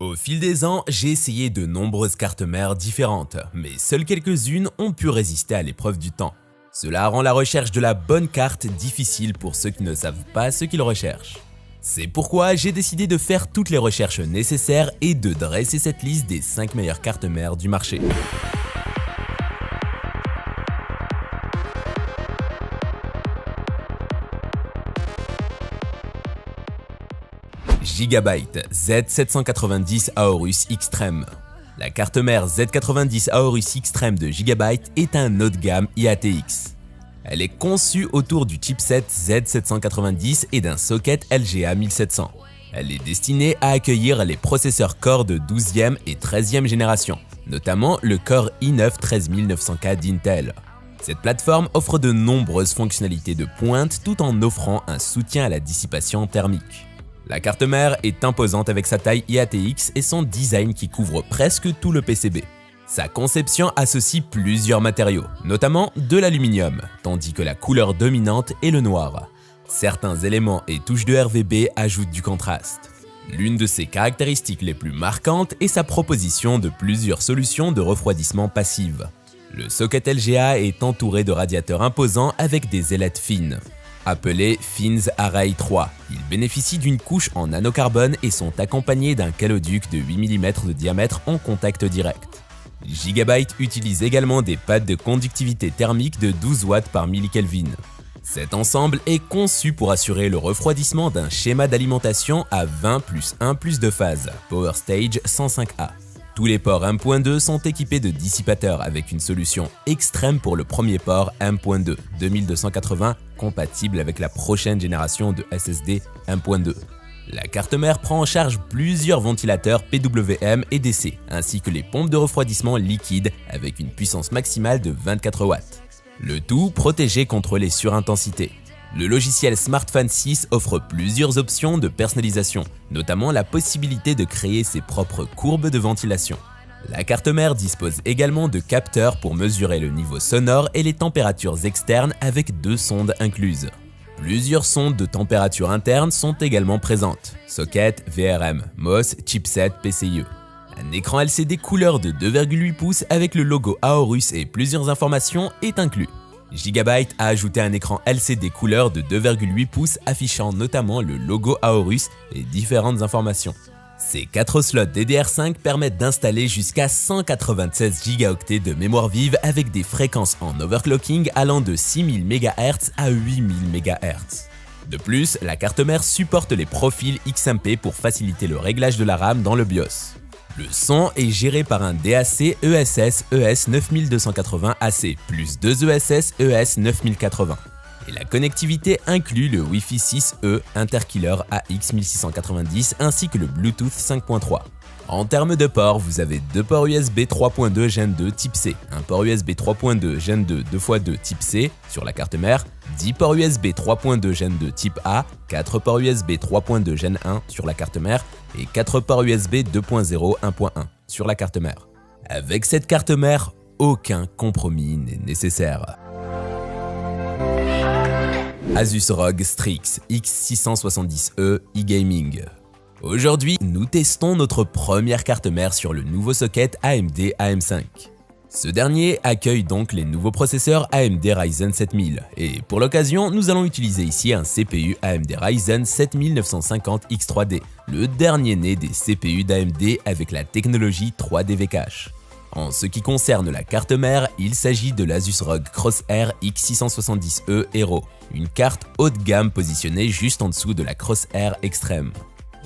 Au fil des ans, j'ai essayé de nombreuses cartes mères différentes, mais seules quelques-unes ont pu résister à l'épreuve du temps. Cela rend la recherche de la bonne carte difficile pour ceux qui ne savent pas ce qu'ils recherchent. C'est pourquoi j'ai décidé de faire toutes les recherches nécessaires et de dresser cette liste des 5 meilleures cartes mères du marché. Gigabyte Z790 Aorus Extreme. La carte mère Z90 Aorus Extreme de Gigabyte est un haut de gamme IATX. Elle est conçue autour du chipset Z790 et d'un socket LGA 1700. Elle est destinée à accueillir les processeurs Core de 12e et 13e génération, notamment le Core i9 13900K d'Intel. Cette plateforme offre de nombreuses fonctionnalités de pointe tout en offrant un soutien à la dissipation thermique. La carte mère est imposante avec sa taille IATX et son design qui couvre presque tout le PCB. Sa conception associe plusieurs matériaux, notamment de l'aluminium, tandis que la couleur dominante est le noir. Certains éléments et touches de RGB ajoutent du contraste. L'une de ses caractéristiques les plus marquantes est sa proposition de plusieurs solutions de refroidissement passive. Le socket LGA est entouré de radiateurs imposants avec des ailettes fines. Appelés Fins Array 3, ils bénéficient d'une couche en nanocarbone et sont accompagnés d'un caloduc de 8 mm de diamètre en contact direct. Gigabyte utilise également des pads de conductivité thermique de 12 watts par millikelvin. Cet ensemble est conçu pour assurer le refroidissement d'un schéma d'alimentation à 20+1+ de phase, Power Stage 105A. Tous les ports 1.2 sont équipés de dissipateurs avec une solution extrême pour le premier port 1.2 2280 compatible avec la prochaine génération de SSD 1.2. La carte mère prend en charge plusieurs ventilateurs PWM et DC, ainsi que les pompes de refroidissement liquide avec une puissance maximale de 24 watts. Le tout protégé contre les surintensités. Le logiciel SmartFan 6 offre plusieurs options de personnalisation, notamment la possibilité de créer ses propres courbes de ventilation. La carte mère dispose également de capteurs pour mesurer le niveau sonore et les températures externes avec 2 sondes incluses. Plusieurs sondes de température interne sont également présentes, socket, VRM, MOS, chipset, PCIe. Un écran LCD couleur de 2,8 pouces avec le logo Aorus et plusieurs informations est inclus. Gigabyte a ajouté un écran LCD couleur de 2,8 pouces affichant notamment le logo Aorus et différentes informations. Ces 4 slots DDR5 permettent d'installer jusqu'à 196 Go de mémoire vive avec des fréquences en overclocking allant de 6000 MHz à 8000 MHz. De plus, la carte mère supporte les profils XMP pour faciliter le réglage de la RAM dans le BIOS. Le son est géré par un DAC ESS ES9280AC plus 2 ESS ES9080. Et la connectivité inclut le Wi-Fi 6E Interkiller AX1690 ainsi que le Bluetooth 5.3. En termes de ports, vous avez 2 ports USB 3.2 Gen 2 type C, un port USB 3.2 Gen 2 2x2 type C sur la carte mère, 10 ports USB 3.2 Gen 2 type A, 4 ports USB 3.2 Gen 1 sur la carte mère et 4 ports USB 2.0 1.1 sur la carte mère. Avec cette carte mère, aucun compromis n'est nécessaire. Asus ROG Strix X670E e-gaming. Aujourd'hui, nous testons notre première carte mère sur le nouveau socket AMD AM5. Ce dernier accueille donc les nouveaux processeurs AMD Ryzen 7000 et pour l'occasion, nous allons utiliser ici un CPU AMD Ryzen 7950 X3D, le dernier né des CPU d'AMD avec la technologie 3D V-Cache. En ce qui concerne la carte mère, il s'agit de l'Asus ROG Crosshair X670E Hero, une carte haut de gamme positionnée juste en dessous de la Crosshair Extreme.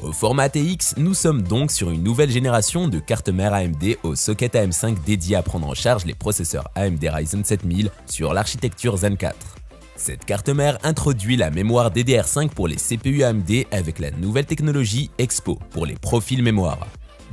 Au format ATX, nous sommes donc sur une nouvelle génération de cartes mères AMD au socket AM5 dédié à prendre en charge les processeurs AMD Ryzen 7000 sur l'architecture Zen 4. Cette carte mère introduit la mémoire DDR5 pour les CPU AMD avec la nouvelle technologie Expo pour les profils mémoire.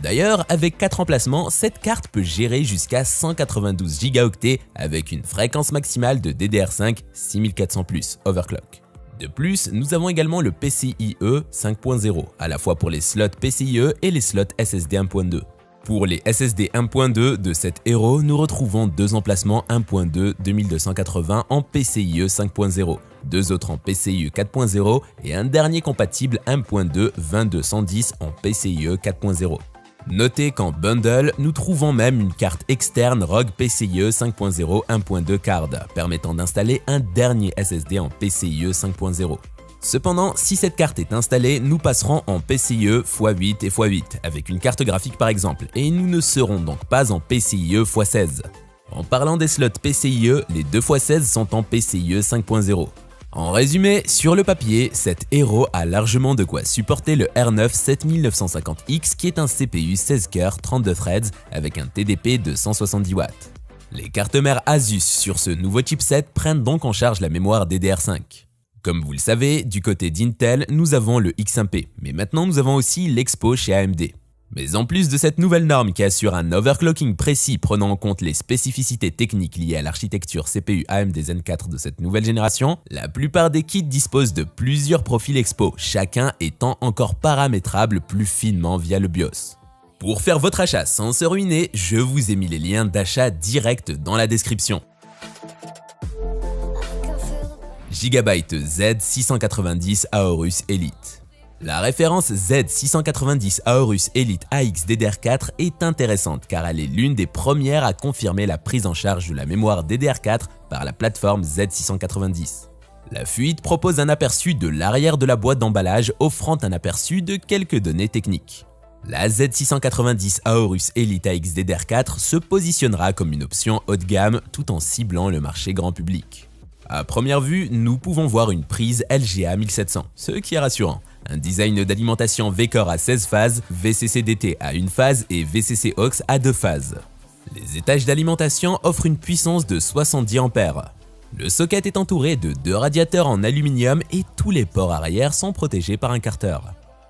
D'ailleurs, avec 4 emplacements, cette carte peut gérer jusqu'à 192 Go avec une fréquence maximale de DDR5 6400+, overclock. De plus, nous avons également le PCIe 5.0, à la fois pour les slots PCIe et les slots SSD 1.2. Pour les SSD 1.2 de cette Hero, nous retrouvons 2 emplacements 1.2 2280 en PCIe 5.0, 2 autres en PCIe 4.0 et un dernier compatible 1.2 2210 en PCIe 4.0. Notez qu'en bundle, nous trouvons même une carte externe ROG PCIe 5.0 1.2 card, permettant d'installer un dernier SSD en PCIe 5.0. Cependant, si cette carte est installée, nous passerons en PCIe x8 et x8, avec une carte graphique par exemple, et nous ne serons donc pas en PCIe x16. En parlant des slots PCIe, les 2x16 sont en PCIe 5.0. En résumé, sur le papier, cet héros a largement de quoi supporter le R9 7950X qui est un CPU 16 cœurs 32 threads avec un TDP de 170 watts. Les cartes mères Asus sur ce nouveau chipset prennent donc en charge la mémoire DDR5. Comme vous le savez, du côté d'Intel, nous avons le X1P, mais maintenant nous avons aussi l'Expo chez AMD. Mais en plus de cette nouvelle norme qui assure un overclocking précis prenant en compte les spécificités techniques liées à l'architecture CPU AMD Zen 4 de cette nouvelle génération, la plupart des kits disposent de plusieurs profils Expo, chacun étant encore paramétrable plus finement via le BIOS. Pour faire votre achat sans se ruiner, je vous ai mis les liens d'achat direct dans la description. Gigabyte Z690 Aorus Elite. La référence Z690 Aorus Elite AX DDR4 est intéressante car elle est l'une des premières à confirmer la prise en charge de la mémoire DDR4 par la plateforme Z690. La fuite propose un aperçu de l'arrière de la boîte d'emballage offrant un aperçu de quelques données techniques. La Z690 Aorus Elite AX DDR4 se positionnera comme une option haut de gamme tout en ciblant le marché grand public. À première vue, nous pouvons voir une prise LGA 1700, ce qui est rassurant. Un design d'alimentation V-Core à 16 phases, VCC-DT à 1 phase et VCC-AUX à 2 phases. Les étages d'alimentation offrent une puissance de 70 A. Le socket est entouré de 2 radiateurs en aluminium et tous les ports arrière sont protégés par un carter.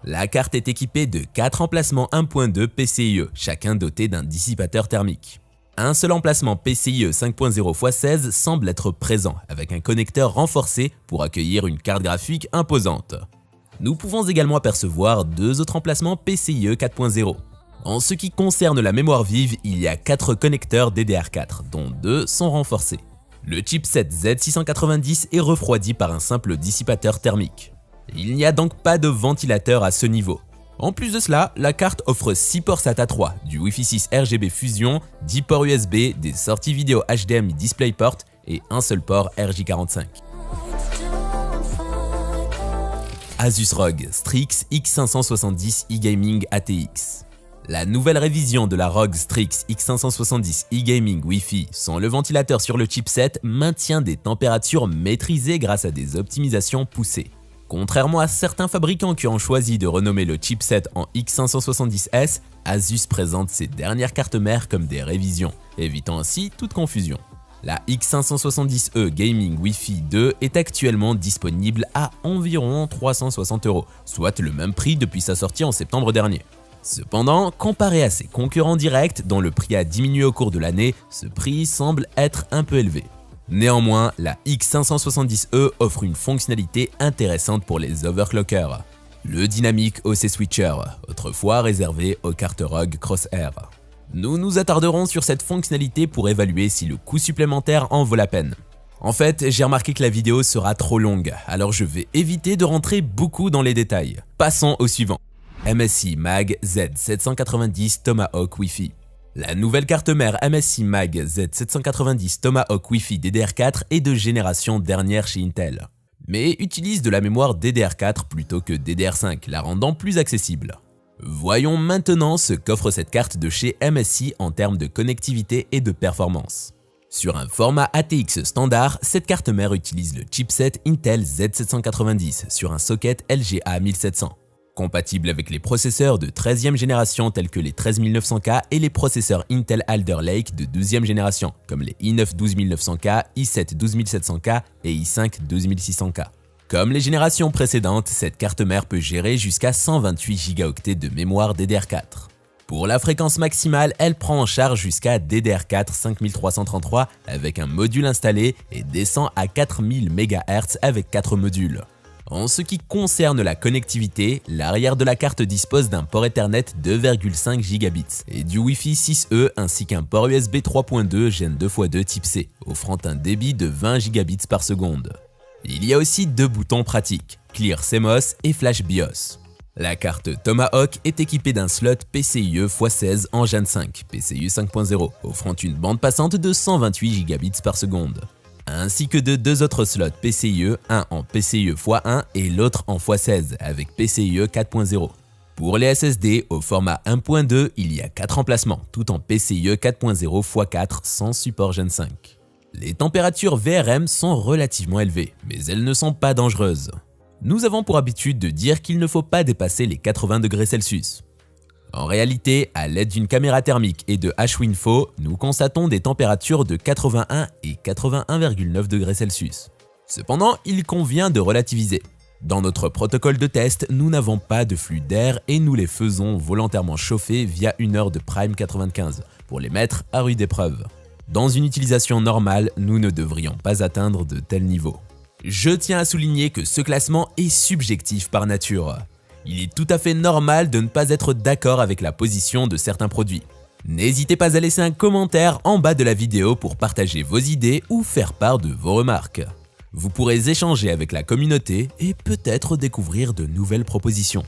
La carte est équipée de 4 emplacements 1.2 PCIe, chacun doté d'un dissipateur thermique. Un seul emplacement PCIe 5.0 x 16 semble être présent, avec un connecteur renforcé pour accueillir une carte graphique imposante. Nous pouvons également apercevoir 2 autres emplacements PCIe 4.0. En ce qui concerne la mémoire vive, il y a 4 connecteurs DDR4, dont 2 sont renforcés. Le chipset Z690 est refroidi par un simple dissipateur thermique. Il n'y a donc pas de ventilateur à ce niveau. En plus de cela, la carte offre 6 ports SATA 3, du Wi-Fi 6 RGB Fusion, 10 ports USB, des sorties vidéo HDMI DisplayPort et un seul port RJ45. Asus ROG Strix X570 eGaming ATX. La nouvelle révision de la ROG Strix X570 eGaming Wi-Fi sans le ventilateur sur le chipset maintient des températures maîtrisées grâce à des optimisations poussées. Contrairement à certains fabricants qui ont choisi de renommer le chipset en X570S, Asus présente ses dernières cartes mères comme des révisions, évitant ainsi toute confusion. La X570E Gaming Wi-Fi 2 est actuellement disponible à environ 360 €, soit le même prix depuis sa sortie en septembre dernier. Cependant, comparé à ses concurrents directs dont le prix a diminué au cours de l'année, ce prix semble être un peu élevé. Néanmoins, la X570E offre une fonctionnalité intéressante pour les overclockers. Le Dynamic OC Switcher, autrefois réservé aux cartes ROG Crosshair. Nous nous attarderons sur cette fonctionnalité pour évaluer si le coût supplémentaire en vaut la peine. En fait, j'ai remarqué que la vidéo sera trop longue, alors je vais éviter de rentrer beaucoup dans les détails. Passons au suivant. MSI Mag Z790 Tomahawk Wi-Fi. La nouvelle carte mère MSI Mag Z790 Tomahawk Wi-Fi DDR4 est de génération dernière chez Intel, mais utilise de la mémoire DDR4 plutôt que DDR5, la rendant plus accessible. Voyons maintenant ce qu'offre cette carte de chez MSI en termes de connectivité et de performance. Sur un format ATX standard, cette carte mère utilise le chipset Intel Z790 sur un socket LGA 1700. Compatible avec les processeurs de 13e génération tels que les 13900K et les processeurs Intel Alder Lake de 12e génération comme les i9 12900K, i7 12700K et i5 12600K. Comme les générations précédentes, cette carte mère peut gérer jusqu'à 128 Go de mémoire DDR4. Pour la fréquence maximale, elle prend en charge jusqu'à DDR4 5333 avec un module installé et descend à 4000 MHz avec 4 modules. En ce qui concerne la connectivité, l'arrière de la carte dispose d'un port Ethernet 2,5 Gigabits et du Wi-Fi 6E ainsi qu'un port USB 3.2 Gen 2x2 type C, offrant un débit de 20 Gigabits par seconde. Il y a aussi 2 boutons pratiques, Clear CMOS et Flash BIOS. La carte Tomahawk est équipée d'un slot PCIe x16 en Gen 5, PCIe 5.0, offrant une bande passante de 128 gigabits par seconde, ainsi que de deux autres slots PCIe, un en PCIe x1 et l'autre en x16 avec PCIe 4.0. Pour les SSD au format 1.2, il y a 4 emplacements, tout en PCIe 4.0 x4 sans support Gen 5. Les températures VRM sont relativement élevées, mais elles ne sont pas dangereuses. Nous avons pour habitude de dire qu'il ne faut pas dépasser les 80 degrés Celsius. En réalité, à l'aide d'une caméra thermique et de H-Winfo, nous constatons des températures de 81 et 81,9 degrés Celsius. Cependant, il convient de relativiser. Dans notre protocole de test, nous n'avons pas de flux d'air et nous les faisons volontairement chauffer via une heure de Prime 95 pour les mettre à rude épreuve. Dans une utilisation normale, nous ne devrions pas atteindre de tels niveaux. Je tiens à souligner que ce classement est subjectif par nature. Il est tout à fait normal de ne pas être d'accord avec la position de certains produits. N'hésitez pas à laisser un commentaire en bas de la vidéo pour partager vos idées ou faire part de vos remarques. Vous pourrez échanger avec la communauté et peut-être découvrir de nouvelles propositions.